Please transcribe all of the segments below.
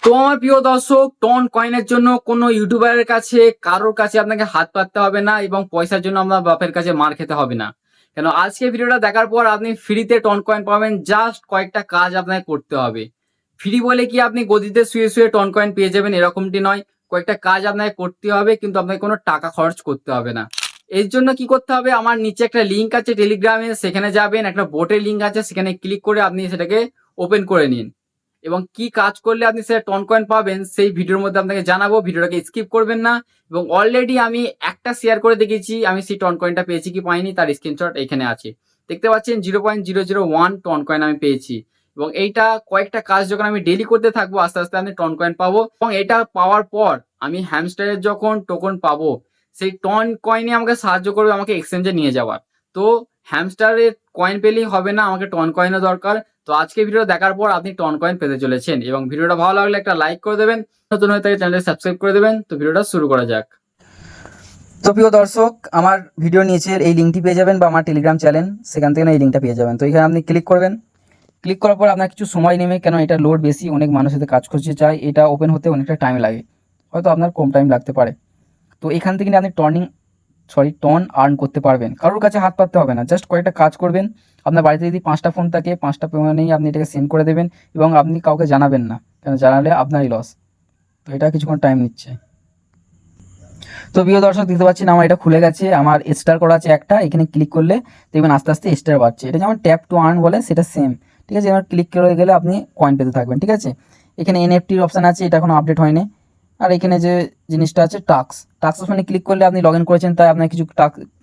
তো আমার প্রিয় দর্শক, টন কয়েনের জন্য কোনো ইউটিউবারের কাছে কারোর কাছে আপনাকে হাত পাততে হবে না এবং পয়সার জন্য আপনার বাপের কাছে মার খেতে হবে না। কেন আজকে ভিডিওটা দেখার পর আপনি ফ্রিতে টন কয়েন পাবেন। জাস্ট কয়েকটা কাজ আপনাকে করতে হবে। ফ্রি বলে কি আপনি গদিতে শুয়ে শুয়ে টন কয়েন পেয়ে যাবেন এরকমটি নয়। কয়েকটা কাজ আপনাকে করতে হবে, কিন্তু আপনাকে কোনো টাকা খরচ করতে হবে না। এর জন্য কি করতে হবে, আমার নিচে একটা লিঙ্ক আছে টেলিগ্রামে, সেখানে যাবেন, একটা বোটের লিঙ্ক আছে, সেখানে ক্লিক করে আপনি সেটাকে ওপেন করে নিন। এবং কি কাজ করলে আপনি সেটা টন কয়েন পাবেন সেই ভিডিওর মধ্যে আপনাকে জানাবো। ভিডিওটাকে স্কিপ করবেন না। এবং অলরেডি আমি একটা শেয়ার করে দেখেছি আমি সেই টন কয়েনটা পেয়েছি কি পাইনি, তার স্ক্রিনশট এখানে আছে। দেখতে পাচ্ছেন 0.001 টন কয়েন আমি পেয়েছি। এবং এইটা কয়েকটা কাজ যখন আমি ডেলি করতে থাকবো আস্তে আস্তে আমি টন কয়েন পাবো। এবং এটা পাওয়ার পর আমি হ্যামস্টারের যখন টোকন পাবো, সেই টন কয়েনই আমাকে সাহায্য করবে আমাকে এক্সচেঞ্জে নিয়ে যাওয়ার। তো হ্যামস্টারের কয়েন পেলেই হবে না, আমাকে টন কয়েনও দরকার। তো আজকে ভিডিও দেখার পর আপনি টন কয়েন পেতে চলেছেন। এবং ভিডিওটা ভালো লাগলে একটা লাইক করে দেবেন, নতুন হয়ে থাকে চ্যানেলটি সাবস্ক্রাইব করে দেবেন। তো ভিডিওটা শুরু করা যাক। তো প্রিয় দর্শক, আমার ভিডিও নিচের এই লিঙ্কটি পেয়ে যাবেন বা আমার টেলিগ্রাম চ্যানেল, সেখান থেকে এই লিঙ্কটা পেয়ে যাবেন। তো এখানে আপনি ক্লিক করবেন। ক্লিক করার পর আপনার কিছু সময় নেবে, কেন এটা লোড বেশি, অনেক মানুষের সাথে কাজ করতে চায়, এটা ওপেন হতে অনেকটা টাইম লাগে, হয়তো আপনার কম টাইম লাগতে পারে। তো এখান থেকে আপনি টন আর্ন করতে পারবেন। কারোর কাছে হাত পাততে হবে না, জাস্ট কয়েকটা কাজ করবেন। আপনার বাড়িতে যদি 5টা ফোন থাকে, 5টা ফোনেই আপনি এটাকে সেন্ড করে দেবেন এবং আপনি কাউকে জানাবেন না, কেন জানালে আপনারই লস। তো এটা কিছুক্ষণ টাইম নিচ্ছে। তো প্রিয় দর্শক, দেখতে পাচ্ছেন আমার এটা খুলে গেছে, আমার স্টার করা আছে একটা, এখানে ক্লিক করলে দেখবেন আস্তে আস্তে স্টার বাড়ছে। এটা যেমন ট্যাপ টু আর্ন বলে, সেটা সেম, ঠিক আছে। এবার ক্লিক করে গেলে আপনি কয়েন পেতে থাকবেন, ঠিক আছে। এখানে এনএফটির অপশান আছে, এটা এখনো আপডেট হয়নি। আর এখানে যে জিনিসটা আছে টাস্ক অপশানে ক্লিক করলে আপনি লগ ইন করেছেন, তাই আপনার কিছু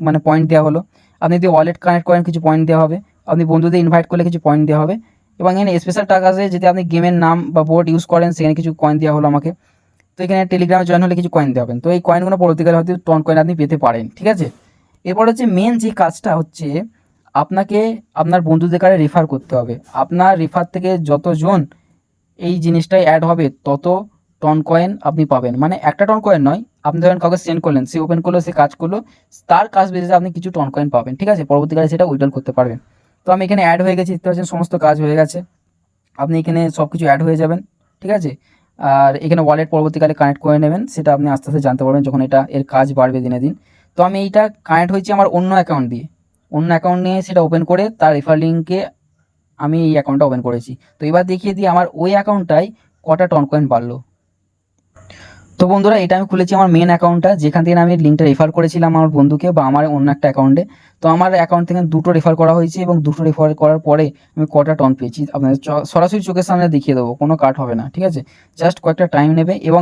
মানে পয়েন্ট দেওয়া হলো। আপনি যদি ওয়ালেট কানেক্ট করেন কিছু পয়েন্ট দেওয়া হবে, আপনি বন্ধুদের ইনভাইট করলে কিছু পয়েন্ট দেওয়া হবে। এবং এখানে স্পেশাল টাস্ক আছে, যদি আপনি গেমের নাম বা বোর্ড ইউজ করেন সেখানে কিছু কয়েন দেওয়া হলো আমাকে। তো এখানে টেলিগ্রামে জয়েন হলে কিছু কয়েন দেবেন। তো এই কয়েনগুলো পরবর্তীকালে হয়তো টন কয়েন আপনি পেতে পারেন, ঠিক আছে। এরপর হচ্ছে মেন যে কাজটা হচ্ছে, আপনাকে আপনার বন্ধুদের কাছে রেফার করতে হবে। আপনার রেফার থেকে যতজন এই জিনিসটাই অ্যাড হবে তত টন কয়েন আপনি পাবেন। মানে একটা টন কয়েন নয়, আপনি ধরেন কাউকে সেন্ড করলেন, সে ওপেন করলো, সে কাজ করলো, তার কাজ বেসিসে আপনি কিছু টন কয়েন পাবেন, ঠিক আছে। পরবর্তীকালে সেটা উইথড্রল করতে পারবেন। তো আমি এখানে অ্যাড হয়ে গেছি, দেখতে পাচ্ছেন সমস্ত কাজ হয়ে গেছে। আপনি এখানে সব কিছু অ্যাড হয়ে যাবেন, ঠিক আছে। আর এখানে ওয়ালেট পরবর্তীকালে কানেক্ট করে নেবেন, সেটা আপনি আস্তে আস্তে জানতে পারবেন যখন এটা এর কাজ বাড়বে দিনে দিন। তো আমি এইটা কানেক্ট হয়েছি আমার অন্য অ্যাকাউন্ট দিয়ে, অন্য অ্যাকাউন্ট নিয়ে সেটা ওপেন করে তার রেফার লিঙ্কে আমি এই অ্যাকাউন্টটা ওপেন করেছি। তো এবার দেখিয়ে দিই আমার ওই অ্যাকাউন্টটায় কটা টন কয়েন বাড়লো। তো বন্ধুরা, এটা আমি খুলেছি আমার মেন অ্যাকাউন্টটা, যেখান থেকে আমি লিঙ্কটা রেফার করেছিলাম আমার বন্ধুকে বা আমার অন্য একটা অ্যাকাউন্টে। তো আমার অ্যাকাউন্ট থেকে দুটো রেফার করা হয়েছে এবং দুটো রেফার করার পরে আমি কটা টন পেয়েছি আপনাদের সরাসরি চোখের সামনে দেখিয়ে দেবো, কোনো কাট হবে না, ঠিক আছে। জাস্ট কয়েকটা টাইম নেবে। এবং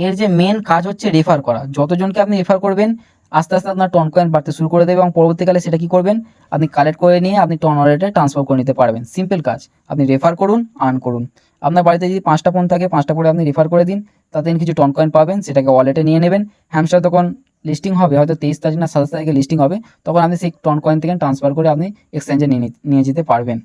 এর যে মেন কাজ হচ্ছে রেফার করা। যতজনকে আপনি রেফার করবেন আস্তে আস্তে আপনার টন কয়েন বাড়তে শুরু করে দেবে এবং পরবর্তীকালে সেটা কি করবেন, আপনি কালেক্ট করে নিয়ে আপনি টন ওয়ালেটে ট্রান্সফার করে নিতে পারবেন। সিম্পল কাজ, আপনি রেফার করুন, আর্ন করুন। আপনার বাড়িতে যদি 5টা ফোন থাকে, 5টা করে আপনি রেফার করে দিন, তাতে কিছু টন কয়েন পাবেন, সেটাকে ওয়ালেটে নিয়ে নেবেন। হ্যামস্টার তখন লিস্টিং হবে, হয়তো 23 তারিখ না 27 তারিখে লিস্টিং হবে, তখন আপনি সেই টন কয়েন থেকে ট্রান্সফার করে আপনি এক্সচেঞ্জে নিয়ে যেতে পারবেন।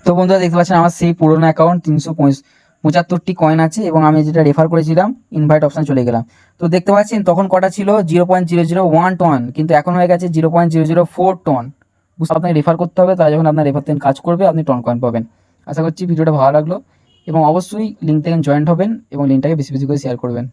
তো বন্ধুরা, দেখতে পাচ্ছেন আমার সেই পুরোনো অ্যাকাউন্ট 375টি কয়েন আছে এবং আমি যেটা রেফার করেছিলাম ইনভাইট অপশান চলে গেলাম। তো দেখতে পাচ্ছেন তখন কটা ছিল 0.001 টন, কিন্তু এখন হয়ে গেছে 0.004 টন। বুঝতে আপনাকে রেফার করতে হবে, তাই যখন আপনার রেফার থেকে কাজ করবে আপনি টন কয়েন পাবেন। আশা করছি ভিডিওটা ভালো লাগলো এবং অবশ্যই লিঙ্ক থেকে জয়েন্ট হবেন এবং লিঙ্কটাকে বেশি বেশি করে শেয়ার করবেন।